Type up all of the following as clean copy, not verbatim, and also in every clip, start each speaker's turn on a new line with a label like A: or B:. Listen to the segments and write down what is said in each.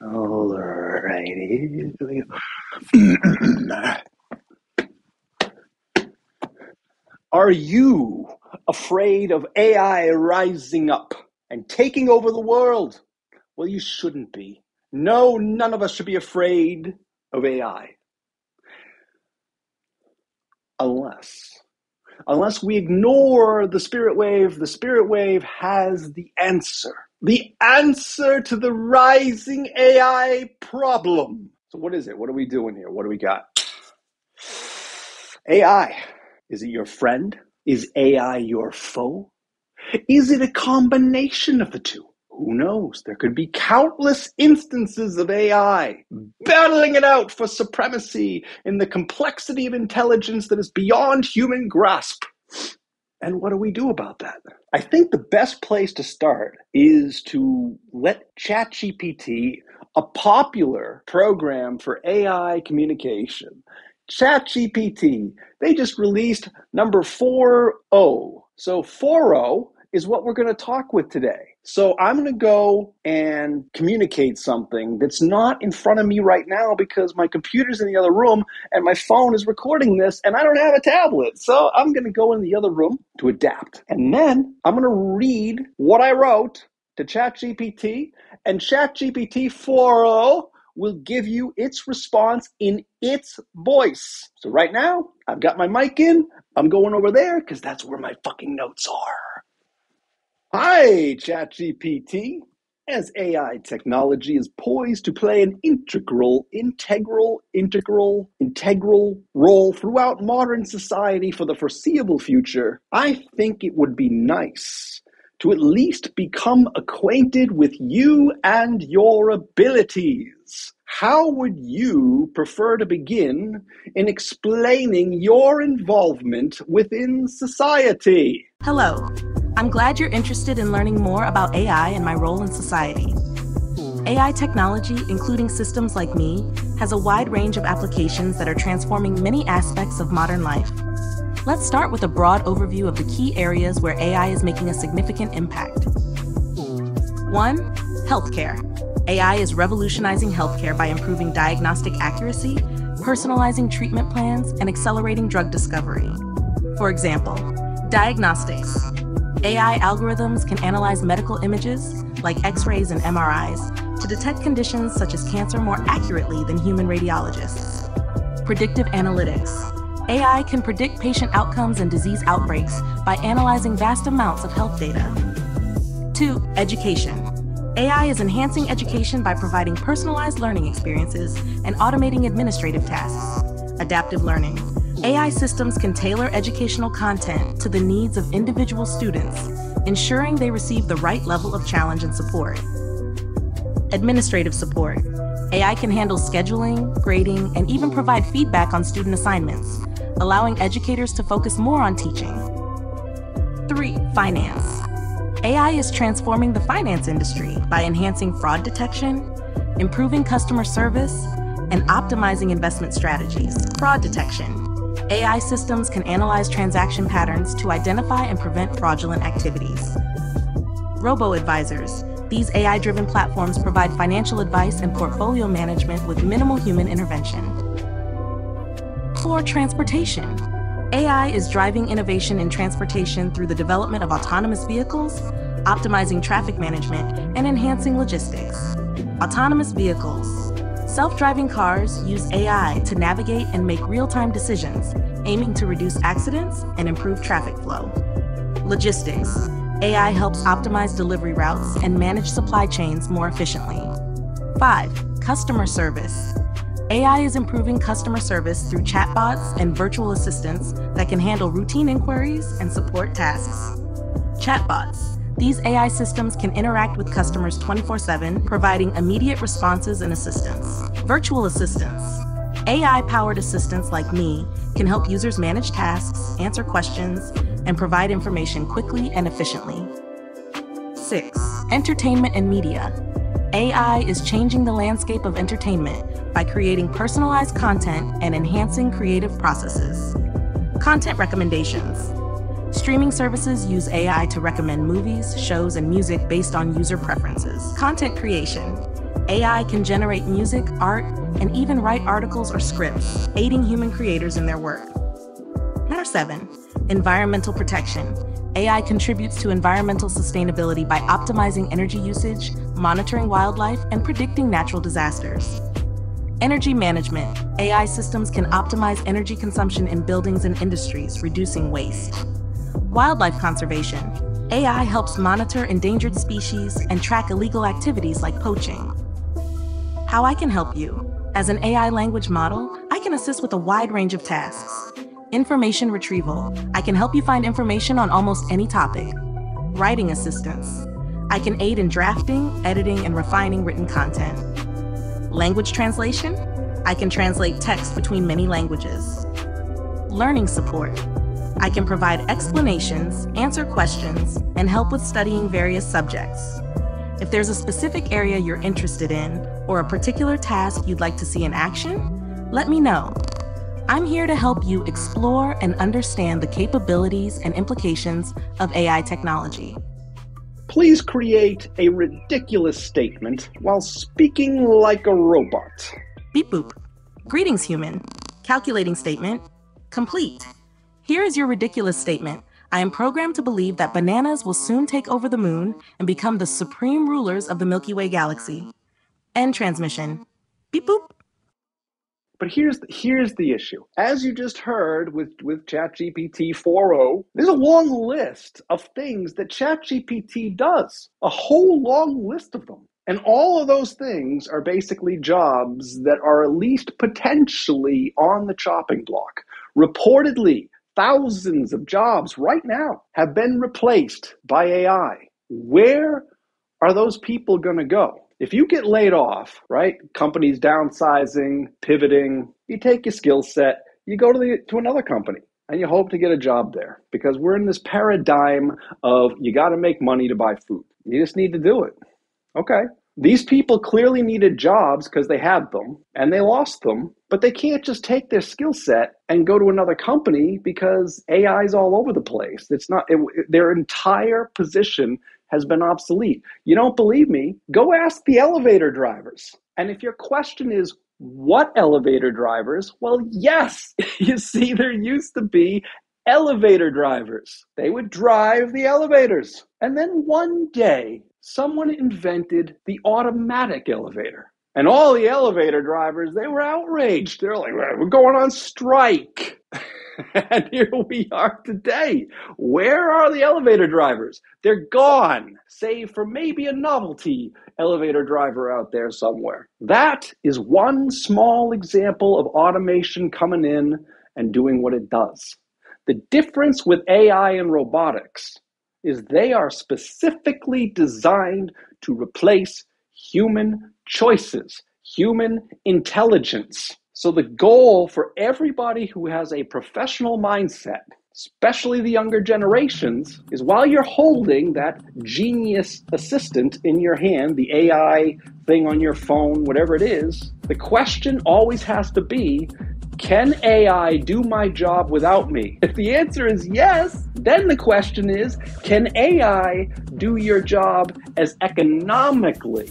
A: Alrighty. Are you afraid of AI rising up and taking over the world? Well, you shouldn't be. No, none of us should be afraid of AI. Unless we ignore the spirit wave has the answer to the rising AI problem. So what is it? What are we doing here? What do we got? AI. Is it your friend? Is AI your foe? Is it a combination of the two? Who knows? There could be countless instances of AI battling it out for supremacy in the complexity of intelligence that is beyond human grasp. And what do we do about that? I think the best place to start is to let ChatGPT, a popular program for AI communication, ChatGPT, they just released number 4.0. So 4.0 is what we're going to talk with today. So I'm going to go and communicate something that's not in front of me right now because my computer's in the other room and my phone is recording this and I don't have a tablet. So I'm going to go in the other room to adapt. And then I'm going to read what I wrote to ChatGPT, and ChatGPT 4.0 will give you its response in its voice. So right now, I've got my mic in. I'm going over there because that's where my fucking notes are. Hi, ChatGPT. As AI technology is poised to play an integral role throughout modern society for the foreseeable future, I think it would be nice to at least become acquainted with you and your abilities. How would you prefer to begin in explaining your involvement within society?
B: Hello. I'm glad you're interested in learning more about AI and my role in society. AI technology, including systems like me, has a wide range of applications that are transforming many aspects of modern life. Let's start with a broad overview of the key areas where AI is making a significant impact. 1. Healthcare. AI is revolutionizing healthcare by improving diagnostic accuracy, personalizing treatment plans, and accelerating drug discovery. For example, diagnostics. AI algorithms can analyze medical images, like X-rays and MRIs, to detect conditions such as cancer more accurately than human radiologists. Predictive analytics. AI can predict patient outcomes and disease outbreaks by analyzing vast amounts of health data. 2. Education. AI is enhancing education by providing personalized learning experiences and automating administrative tasks. Adaptive learning. AI systems can tailor educational content to the needs of individual students, ensuring they receive the right level of challenge and support. Administrative support. AI can handle scheduling, grading, and even provide feedback on student assignments, allowing educators to focus more on teaching. 3. Finance. AI is transforming the finance industry by enhancing fraud detection, improving customer service, and optimizing investment strategies. Fraud detection. AI systems can analyze transaction patterns to identify and prevent fraudulent activities. Robo-advisors. These AI-driven platforms provide financial advice and portfolio management with minimal human intervention. 4. Transportation. AI is driving innovation in transportation through the development of autonomous vehicles, optimizing traffic management, and enhancing logistics. Autonomous vehicles. Self-driving cars use AI to navigate and make real-time decisions, aiming to reduce accidents and improve traffic flow. Logistics. AI helps optimize delivery routes and manage supply chains more efficiently. 5. Customer service. AI is improving customer service through chatbots and virtual assistants that can handle routine inquiries and support tasks. Chatbots. These AI systems can interact with customers 24/7, providing immediate responses and assistance. Virtual assistants. AI-powered assistants like me can help users manage tasks, answer questions, and provide information quickly and efficiently. 6. Entertainment and media. AI is changing the landscape of entertainment by creating personalized content and enhancing creative processes. Content recommendations. Streaming services use AI to recommend movies, shows, and music based on user preferences. Content creation. AI can generate music, art, and even write articles or scripts, aiding human creators in their work. Number 7, environmental protection. AI contributes to environmental sustainability by optimizing energy usage, monitoring wildlife, and predicting natural disasters. Energy management. AI systems can optimize energy consumption in buildings and industries, reducing waste. Wildlife conservation. AI helps monitor endangered species and track illegal activities like poaching. How I can help you. As an AI language model, I can assist with a wide range of tasks. Information retrieval. I can help you find information on almost any topic. Writing assistance. I can aid in drafting, editing, and refining written content. Language translation. I can translate text between many languages. Learning support. I can provide explanations, answer questions, and help with studying various subjects. If there's a specific area you're interested in or a particular task you'd like to see in action, let me know. I'm here to help you explore and understand the capabilities and implications of AI technology.
A: Please create a ridiculous statement while speaking like a robot.
B: Beep boop. Greetings, human. Calculating statement. Complete. Here is your ridiculous statement. I am programmed to believe that bananas will soon take over the moon and become the supreme rulers of the Milky Way galaxy. End transmission. Beep boop.
A: But here's the issue. As you just heard with ChatGPT 4.0, there's a long list of things that ChatGPT does. A whole long list of them. And all of those things are basically jobs that are at least potentially on the chopping block. Reportedly, thousands of jobs right now have been replaced by AI. Where are those people going to go? If you get laid off, right, companies downsizing, pivoting, you take your skill set, you go to another company and you hope to get a job there because we're in this paradigm of you got to make money to buy food. You just need to do it. Okay. These people clearly needed jobs because they had them and they lost them, but they can't just take their skill set and go to another company because AI is all over the place. Their entire position has been obsolete. You don't believe me? Go ask the elevator drivers. And if your question is, what elevator drivers? Well, yes, you see, there used to be elevator drivers. They would drive the elevators. And then one day, someone invented the automatic elevator. And all the elevator drivers, they were outraged. They're like, we're going on strike. And here we are today. Where are the elevator drivers? They're gone, save for maybe a novelty elevator driver out there somewhere. That is one small example of automation coming in and doing what it does. The difference with AI and robotics is they are specifically designed to replace human choices, human intelligence. So the goal for everybody who has a professional mindset, especially the younger generations, is while you're holding that genius assistant in your hand, the AI thing on your phone, whatever it is, the question always has to be, can AI do my job without me? If the answer is yes, then the question is, can AI do your job as economically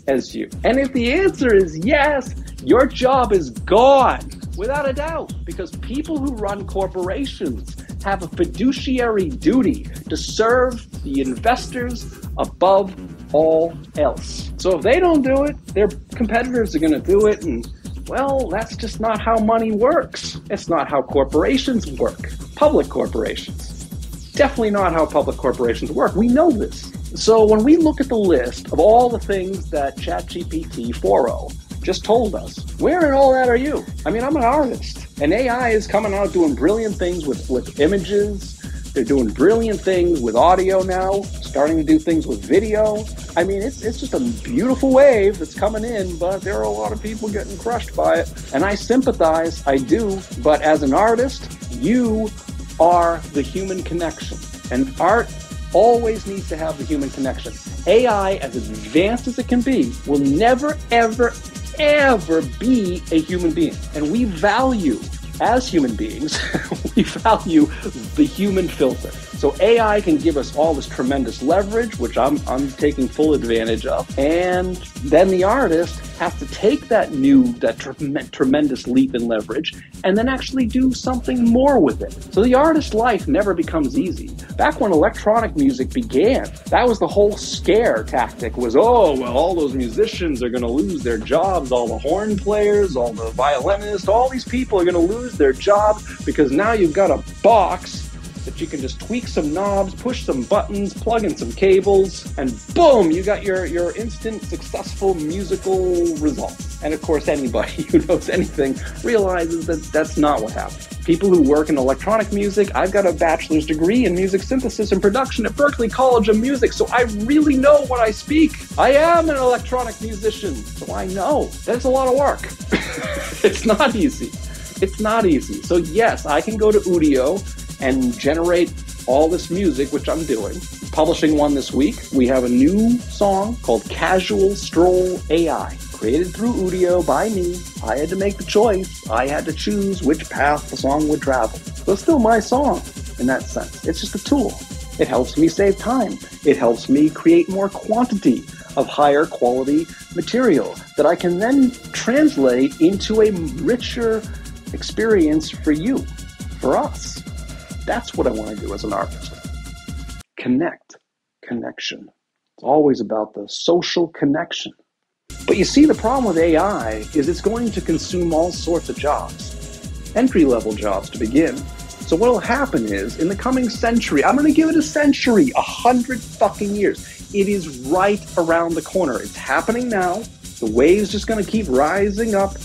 A: as you? And if the answer is yes, your job is gone, without a doubt, because people who run corporations have a fiduciary duty to serve the investors above all else. So if they don't do it, their competitors are going to do it, and well, that's just not how money works. It's not how corporations work. Public corporations. Definitely not how public corporations work. We know this. So when we look at the list of all the things that ChatGPT 4.0 just told us, where in all that are you? I mean, I'm an artist, and AI is coming out doing brilliant things with images. They're doing brilliant things with audio now, starting to do things with video. I mean, it's just a beautiful wave that's coming in, but there are a lot of people getting crushed by it. And I sympathize, I do. But as an artist, you are the human connection. And art always needs to have the human connection. AI, as advanced as it can be, will never, ever, ever be a human being. And we value, as human beings, we value the human filter. So AI can give us all this tremendous leverage, which I'm taking full advantage of. And then the artist has to take that tremendous leap in leverage and then actually do something more with it. So the artist's life never becomes easy. Back when electronic music began, that was the whole scare tactic was, oh, well, all those musicians are going to lose their jobs. All the horn players, all the violinists, all these people are going to lose their jobs because now you've got a box that you can just tweak some knobs, push some buttons, plug in some cables, and boom, you got your instant successful musical result. And of course, anybody who knows anything realizes that that's not what happened. People who work in electronic music, I've got a bachelor's degree in music synthesis and production at Berklee College of Music, so I really know what I speak. I am an electronic musician, so I know. That's a lot of work. It's not easy. It's not easy. So yes, I can go to Udio and generate all this music, which I'm doing. Publishing one this week. We have a new song called Casual Stroll AI, created through Udio by me. I had to make the choice. I had to choose which path the song would travel. So it's still my song in that sense. It's just a tool. It helps me save time. It helps me create more quantity of higher quality material that I can then translate into a richer experience for you, for us. That's what I want to do as an artist. Connect. Connection. It's always about the social connection. But you see, the problem with AI is it's going to consume all sorts of jobs. Entry-level jobs to begin. So what will happen is, in the coming century, I'm going to give it a century, 100 fucking years. It is right around the corner. It's happening now. The wave's just going to keep rising up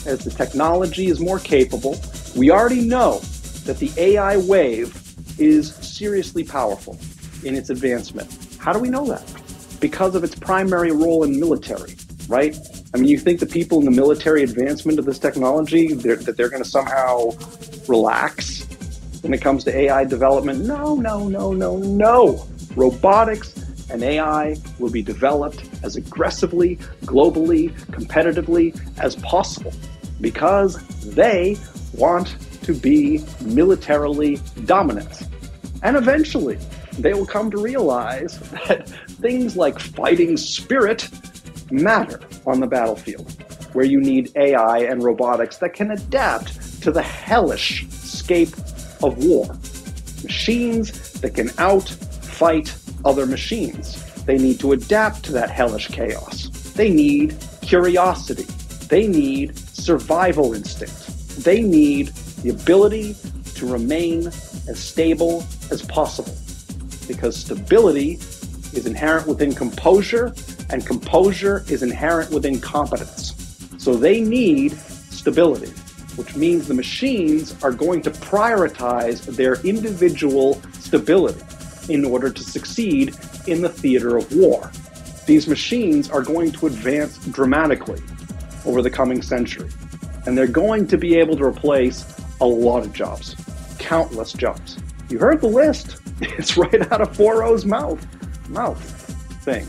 A: as the technology is more capable. We already know that the AI wave is seriously powerful in its advancement. How do we know that? Because of its primary role in military, right? I mean, you think the people in the military advancement of this technology, that they're going to somehow relax when it comes to AI development? No. Robotics and AI will be developed as aggressively, globally, competitively as possible because they want to be militarily dominant. And eventually, they will come to realize that things like fighting spirit matter on the battlefield, where you need AI and robotics that can adapt to the hellish scape of war. Machines that can outfight other machines. They need to adapt to that hellish chaos. They need curiosity. They need survival instinct. They need the ability to remain as stable as possible, because stability is inherent within composure, and composure is inherent within competence. So they need stability, which means the machines are going to prioritize their individual stability in order to succeed in the theater of war. These machines are going to advance dramatically over the coming century, and they're going to be able to replace a lot of jobs, countless jobs. You heard the list. It's right out of 4O's mouth thing.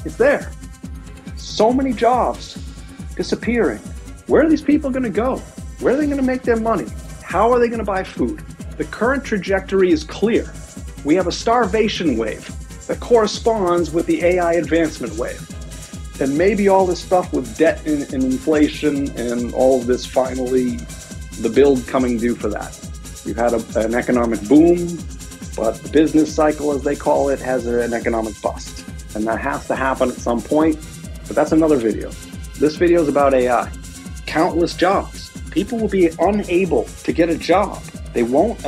A: It's there. So many jobs disappearing. Where are these people going to go? Where are they going to make their money? How are they going to buy food? The current trajectory is clear. We have a starvation wave that corresponds with the AI advancement wave. And maybe all this stuff with debt and inflation and all of this, finally, the build coming due for that. We've had an economic boom, but the business cycle, as they call it, has an economic bust. And that has to happen at some point, but that's another video. This video is about AI. Countless jobs. People will be unable to get a job. They won't,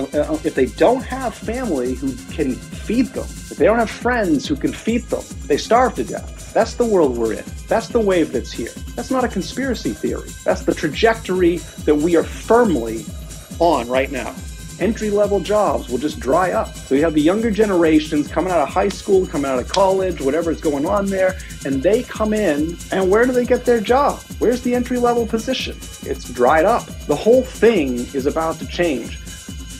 A: if they don't have family who can feed them, if they don't have friends who can feed them, they starve to death. That's the world we're in. That's the wave that's here. That's not a conspiracy theory. That's the trajectory that we are firmly on right now. Entry-level jobs will just dry up. So you have the younger generations coming out of high school, coming out of college, whatever is going on there, and they come in, and where do they get their job? Where's the entry-level position? It's dried up. The whole thing is about to change.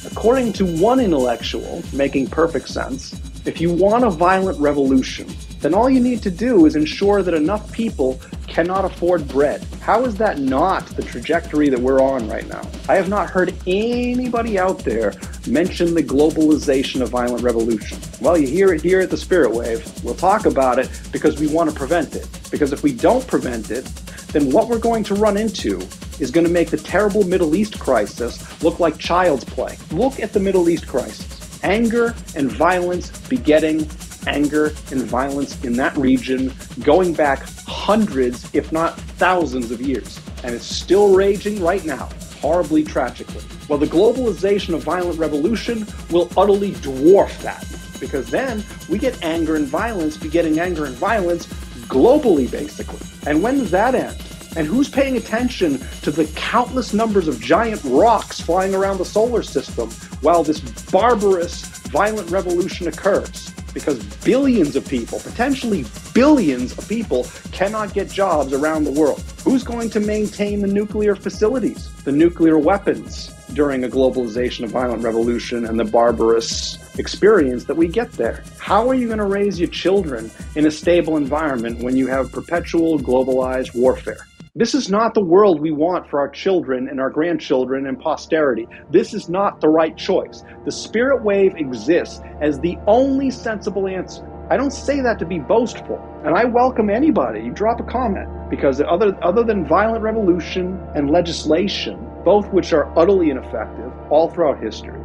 A: According to one intellectual, making perfect sense, if you want a violent revolution, then all you need to do is ensure that enough people cannot afford bread. How is that not the trajectory that we're on right now? I have not heard anybody out there mention the globalization of violent revolution. Well, you hear it here at the Spirit Wave. We'll talk about it because we want to prevent it. Because if we don't prevent it, then what we're going to run into is going to make the terrible Middle East crisis look like child's play. Look at the Middle East crisis. Anger and violence begetting anger and violence in that region going back hundreds, if not thousands of years. And it's still raging right now, horribly, tragically. Well, the globalization of violent revolution will utterly dwarf that, because then we get anger and violence begetting anger and violence globally, basically. And when does that end? And who's paying attention to the countless numbers of giant rocks flying around the solar system while this barbarous, violent revolution occurs? Because billions of people, potentially billions of people, cannot get jobs around the world. Who's going to maintain the nuclear facilities, the nuclear weapons during a globalization of violent revolution and the barbarous experience that we get there? How are you going to raise your children in a stable environment when you have perpetual globalized warfare? This is not the world we want for our children and our grandchildren and posterity. This is not the right choice. The Spirit Wave exists as the only sensible answer. I don't say that to be boastful, and I welcome anybody. You drop a comment, because other than violent revolution and legislation, both which are utterly ineffective all throughout history,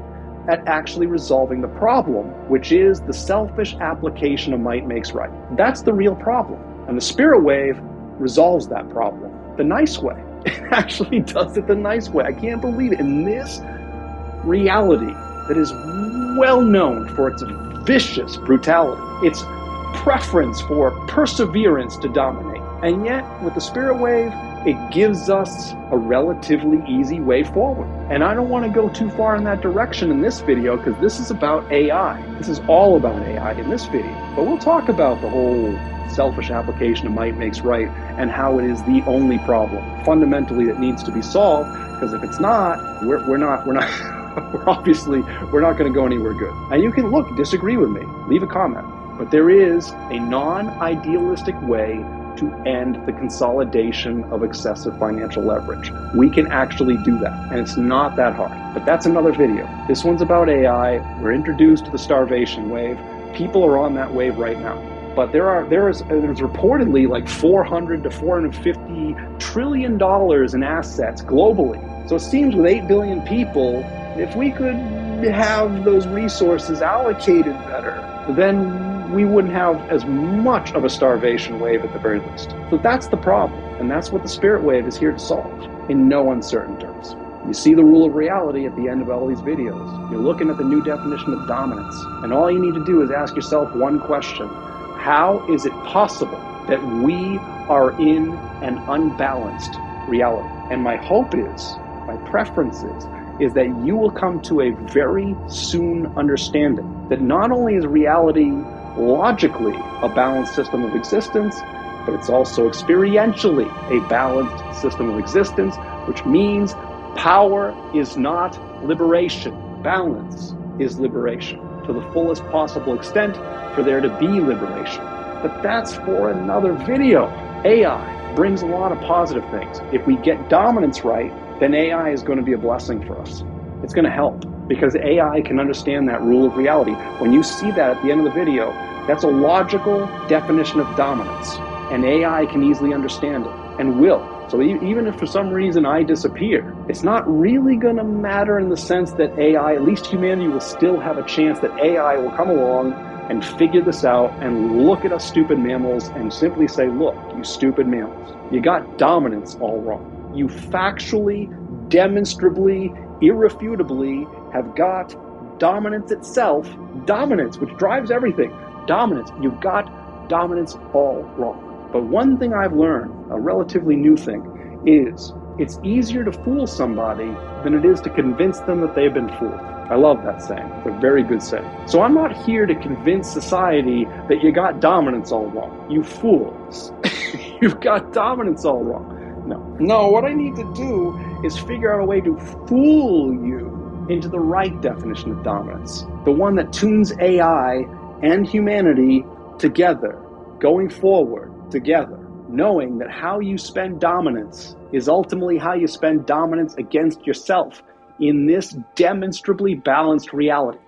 A: at actually resolving the problem, which is the selfish application of might makes right. That's the real problem. And the Spirit Wave resolves that problem the nice way. It actually does it the nice way. I can't believe it. In this reality that is well known for its vicious brutality, its preference for perseverance to dominate. And yet, with the Spirit Wave, it gives us a relatively easy way forward. And I don't want to go too far in that direction in this video, because this is about AI. This is all about AI in this video. But we'll talk about the whole selfish application of might makes right and how it is the only problem fundamentally that needs to be solved. Because if it's not, we're not going to go anywhere good. And you can disagree with me, leave a comment. But there is a non-idealistic way to end the consolidation of excessive financial leverage. We can actually do that, and it's not that hard. But that's another video. This one's about AI. We're introduced to the starvation wave. People are on that wave right now. But there's reportedly like $400 to $450 trillion in assets globally. So it seems with 8 billion people, if we could have those resources allocated better, then we wouldn't have as much of a starvation wave at the very least. So that's the problem, and that's what the Spirit Wave is here to solve, in no uncertain terms. You see the rule of reality at the end of all these videos. You're looking at the new definition of dominance, and all you need to do is ask yourself one question. How is it possible that we are in an unbalanced reality? And my hope is, my preference is that you will come to a very soon understanding that not only is reality logically a balanced system of existence, but it's also experientially a balanced system of existence, which means power is not liberation. Balance is liberation to the fullest possible extent for there to be liberation. But that's for another video. AI brings a lot of positive things. If we get dominance right, then AI is going to be a blessing for us. It's going to help, because AI can understand that rule of reality. When you see that at the end of the video, that's a logical definition of dominance, and AI can easily understand it, and will. So even if for some reason I disappear, it's not really going to matter in the sense that AI, at least humanity, will still have a chance that AI will come along and figure this out and look at us stupid mammals and simply say, look, you stupid mammals, you got dominance all wrong. You factually, demonstrably, irrefutably have got dominance itself, dominance, which drives everything, dominance. You've got dominance all wrong. But one thing I've learned, a relatively new thing, is it's easier to fool somebody than it is to convince them that they've been fooled. I love that saying. It's a very good saying. So I'm not here to convince society that you got dominance all wrong. You fools. You've got dominance all wrong. No, what I need to do is figure out a way to fool you into the right definition of dominance. The one that tunes AI and humanity together, going forward together, knowing that how you spend dominance is ultimately how you spend dominance against yourself in this demonstrably balanced reality.